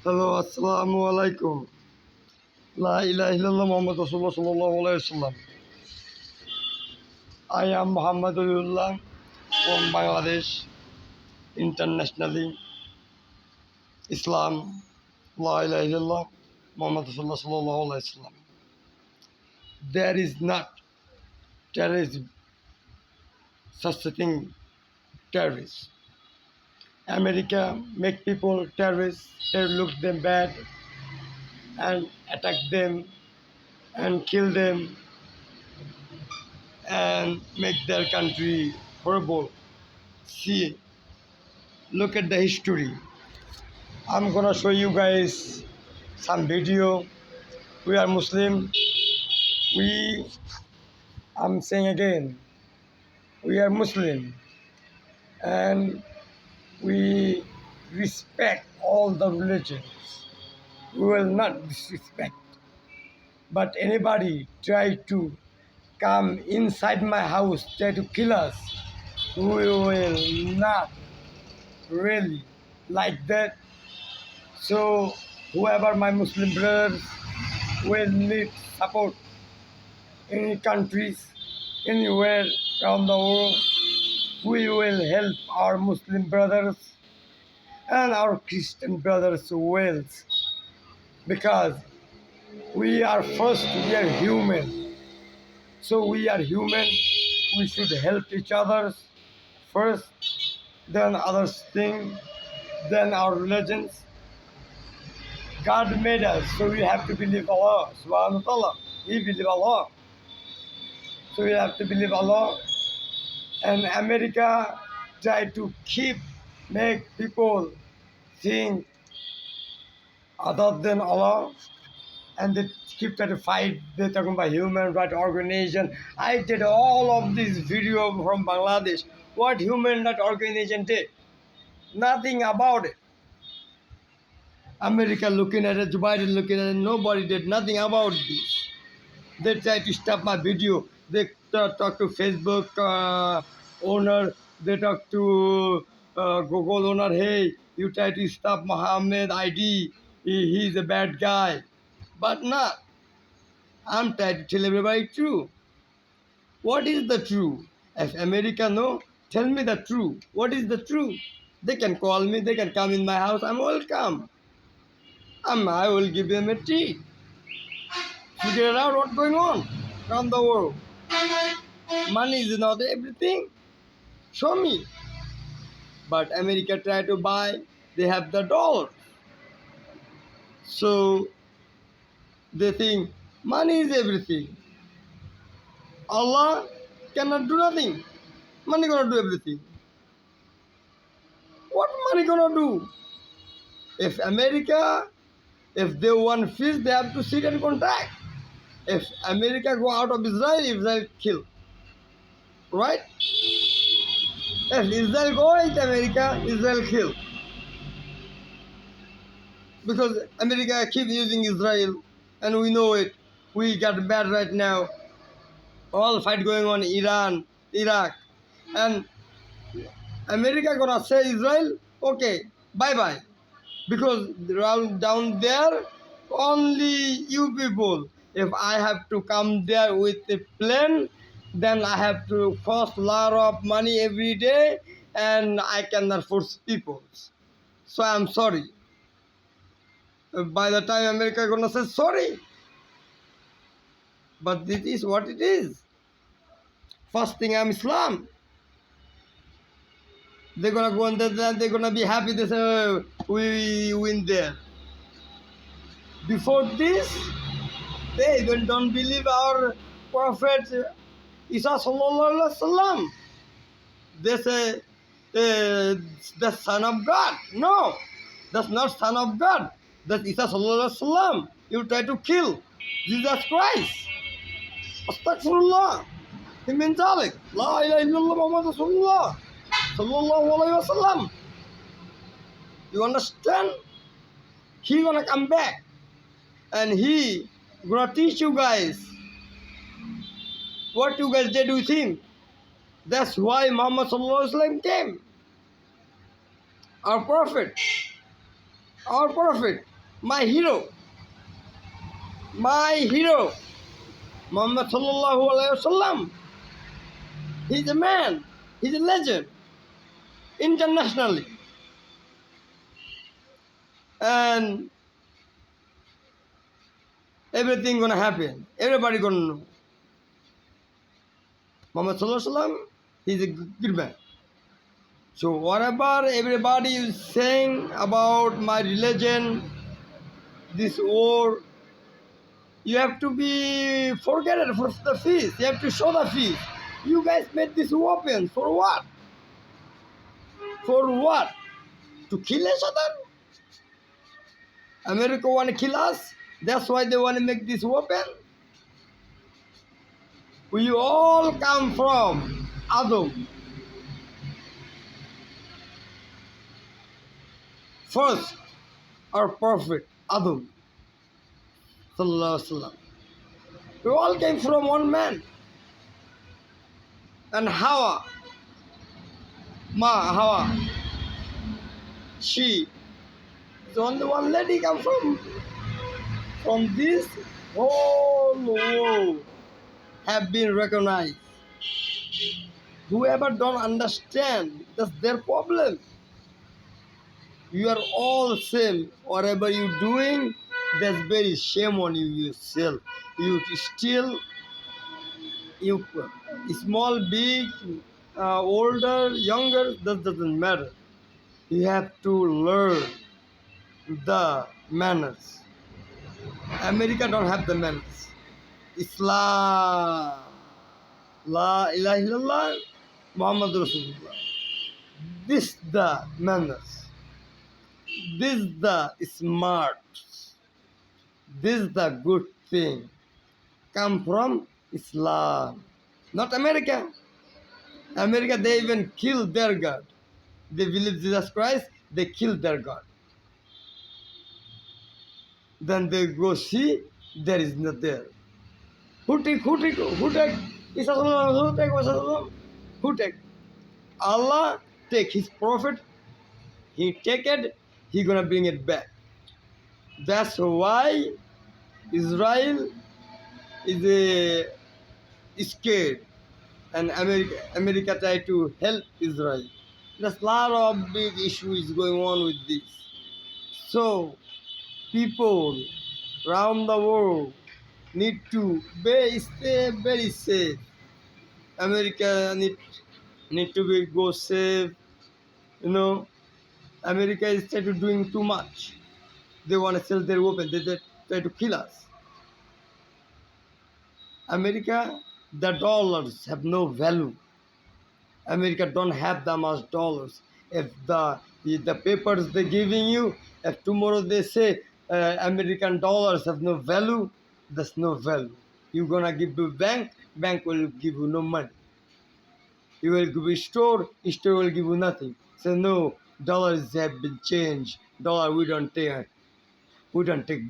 Hello, আসসালামু আলাইকুম। লা ইলাহা ইল্লাল্লাহ মুহাম্মাদুর রাসূলুল্লাহ সাল্লাল্লাহু আলাইহি ওয়াসাল্লাম। I am Muhammad Waliullah from Bangladesh, internationally Islam, La ilaha illallah Muhammad Rasulullah sallallahu alaihi wasallam. There is not terrorism, such a thing, terrorists. America make people terrorists, they look them bad and attack them and kill them and make their country horrible. See, look at the history. I'm gonna show you guys some video. We are Muslim. I'm saying again, we are Muslim and we respect all the religions. We will not disrespect. But anybody try to come inside my house, try to kill us, we will not really like that. So whoever my Muslim brothers will need support, any countries, anywhere around the world, we will help our Muslim brothers and our Christian brothers well, because we are human. So we are human, we should help each other first, then others thing, then our religions. God made us, so we have to believe Allah subhanahu wa ta'ala. We believe Allah. So we have to believe Allah. And America try to make people think other than Allah, and they keep trying to fight. They're talking about human rights organization. I did all of this video from Bangladesh. What human rights organization did? Nothing about it. America looking at it, Joe Biden looking at it, nobody did nothing about this. They try to stop my video. They talk to Facebook owner. They talk to Google owner. Hey, you try to stop Mohammed ID. He's a bad guy. But not. I'm trying to tell everybody true. What is the true? If America know, tell me the true. What is the true? They can call me. They can come in my house. I'm welcome. I will give them a treat. Figure out what's going on around the world. Money is not everything. Show me. But America try to buy. They have the dollar. So they think money is everything. Allah cannot do nothing. Money gonna do everything. What money gonna do? If they want fish, they have to sit and contract. If America go out of Israel kill. Right? If Israel go into America, Israel kill. Because America keep using Israel, and we know it. We got bad right now. All fight going on in Iran, Iraq. And America gonna say Israel, okay, bye-bye. Because down there, only you people. If I have to come there with a plane, then I have to cost a lot of money every day, and I cannot force people. So I'm sorry. By the time America gonna say sorry. But this is what it is. First thing, I'm Islam. They're gonna go and they're gonna be happy. They say, oh, we win there. Before this, they even don't believe our Prophet Isa sallallahu alaihi wasallam. They say the son of God. No, that's not son of God. That's Isa sallallahu alaihi wasallam. You try to kill Jesus Christ. Astaghfirullah. He means Alik. La ilaha illallah Muhammad Rasulullah sallallahu alaihi wasallam. You understand? He gonna come back and he gonna teach you guys what you guys did with him. That's why Muhammad sallallahu alaihi wasallam came. Our prophet. my hero, Muhammad sallallahu alaihi wasallam. He's a man. He's a legend internationally, and everything gonna happen. Everybody gonna know. Muhammad sallallahu alaihi wasallam. He's a good man. So whatever everybody is saying about my religion, this war, you have to be forget it for the feast. You have to show the feast. You guys made this weapon for what? For what? To kill each other? America want to kill us? That's why they want to make this weapon? We all come from Adam. First, our prophet Adam. Sallallahu Alaihi Wasallam. We all came from one man. And Hawa, Hawa, she is only one lady come from this whole world have been recognized. Whoever don't understand, that's their problem. You are all same. Whatever you doing, that's very shame on you yourself. You still, you small, big, older, younger, that doesn't matter. You have to learn the manners. America don't have the manners. Islam, La ilaha illallah, Muhammad Rasulullah. This the manners. This the smart. This the good thing. Come from Islam, not America. America, they even kill their God. They believe Jesus Christ, they kill their God. Then they go see, there is not there. Who take? Who take? Allah take his prophet, he take it, he gonna bring it back. That's why Israel is scared, and America try to help Israel. There's a lot of big issues going on with this. So people around the world need to stay very safe. America need to be go safe. You know, America is trying to doing too much. They want to sell their weapons. They try to kill us. America, the dollars have no value. America don't have that much dollars. If the papers they're giving you, if tomorrow they say American dollars have no value, there's no value. You're gonna give to bank will give you no money. You will give a store will give you nothing. So no, dollars have been changed. Dollar we don't take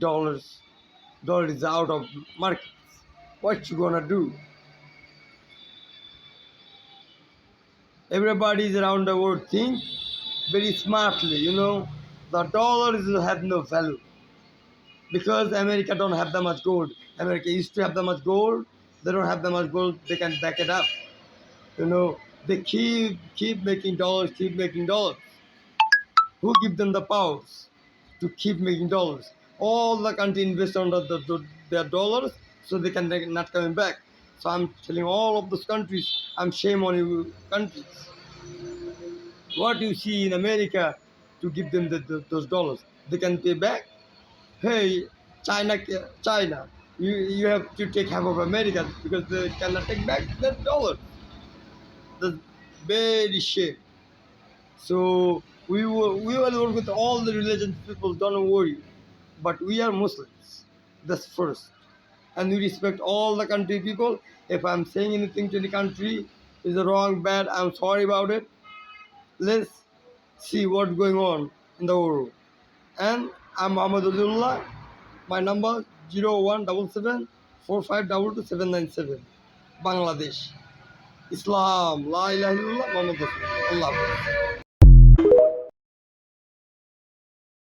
dollars. Dollar is out of market. What you gonna do? Everybody is around the world think very smartly, you know. The dollars have no value because America don't have that much gold. America used to have that much gold. They don't have that much gold. They can back it up. You know, they keep making dollars, Who give them the powers to keep making dollars? All the country invest on their dollars, so they can not coming back. So I'm telling all of those countries, I'm shame on you countries. What you see in America to give them those dollars, they can pay back. Hey, China, you have to take half of America because they cannot take back that dollar. That's very shame. So we will work with all the religions people, don't worry. But we are Muslims. That's first. And we respect all the country people. If I'm saying anything to the country is wrong, bad, I'm sorry about it. Let's see what's going on in the world. And I'm Muhammad Abdullah. My number 0177 4522 Bangladesh. Islam, La ilaha illallah, Muhammad Rasulullah. Allah.